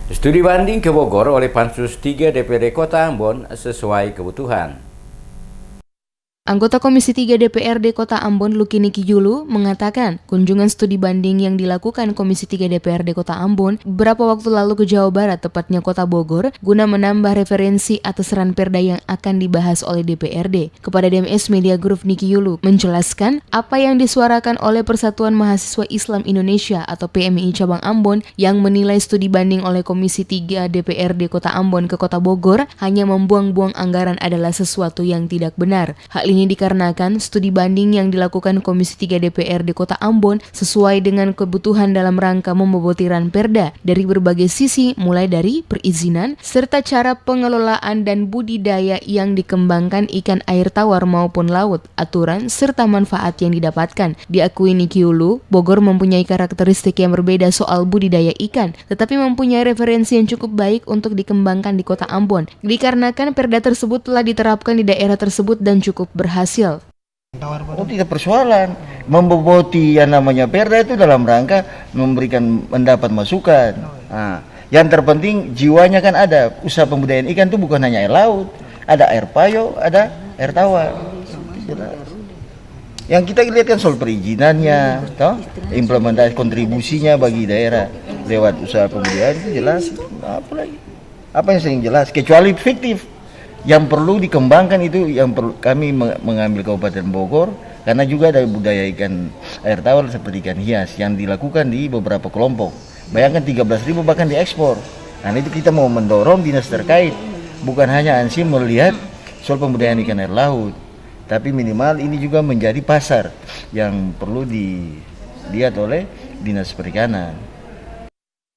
Studi banding ke Bogor oleh Pansus 3 DPRD Kota Ambon sesuai kebutuhan. Anggota Komisi 3 DPRD Kota Ambon Luki Niki Julu mengatakan kunjungan studi banding yang dilakukan Komisi 3 DPRD Kota Ambon beberapa waktu lalu ke Jawa Barat, tepatnya Kota Bogor, guna menambah referensi atas ranperda yang akan dibahas oleh DPRD. Kepada DMS Media Group, Niki Julu menjelaskan apa yang disuarakan oleh Persatuan Mahasiswa Islam Indonesia atau PMI Cabang Ambon yang menilai studi banding oleh Komisi 3 DPRD Kota Ambon ke Kota Bogor hanya membuang-buang anggaran adalah sesuatu yang tidak benar. Hal ini dikarenakan studi banding yang dilakukan Komisi 3 DPRD Kota Ambon sesuai dengan kebutuhan dalam rangka memboboti ranperda dari berbagai sisi, mulai dari perizinan serta cara pengelolaan dan budidaya yang dikembangkan ikan air tawar maupun laut, aturan serta manfaat yang didapatkan. Diakui Niki Julu, Bogor mempunyai karakteristik yang berbeda soal budidaya ikan, tetapi mempunyai referensi yang cukup baik untuk dikembangkan di Kota Ambon, dikarenakan perda tersebut telah diterapkan di daerah tersebut dan cukup berhasil. Oh, tidak persoalan. Memboboti yang namanya perda itu dalam rangka memberikan mendapat masukan. Nah, yang terpenting jiwanya kan ada. Usaha pembudidayaan ikan itu bukan hanya air laut, ada air payo, ada air tawar. Yang kita lihat kan soal perizinannya, toh, implementasi kontribusinya bagi daerah lewat usaha pembudidayaan itu jelas. Apa lagi? Apa yang sering jelas? Kecuali fiktif. Yang perlu dikembangkan itu yang perlu kami mengambil Kabupaten Bogor, karena juga ada budaya ikan air tawar seperti ikan hias yang dilakukan di beberapa kelompok. Bayangkan 13.000 bahkan diekspor. Nah, itu kita mau mendorong dinas terkait, bukan hanya ansih melihat soal pembudayaan ikan air laut, tapi minimal ini juga menjadi pasar yang perlu dilihat oleh dinas perikanan.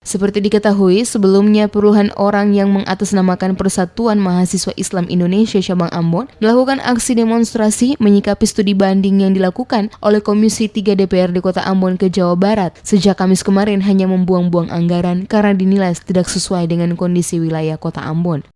Seperti diketahui, sebelumnya puluhan orang yang mengatasnamakan Persatuan Mahasiswa Islam Indonesia Cabang Ambon melakukan aksi demonstrasi menyikapi studi banding yang dilakukan oleh Komisi 3 DPRD Kota Ambon ke Jawa Barat sejak Kamis kemarin hanya membuang-buang anggaran karena dinilai tidak sesuai dengan kondisi wilayah Kota Ambon.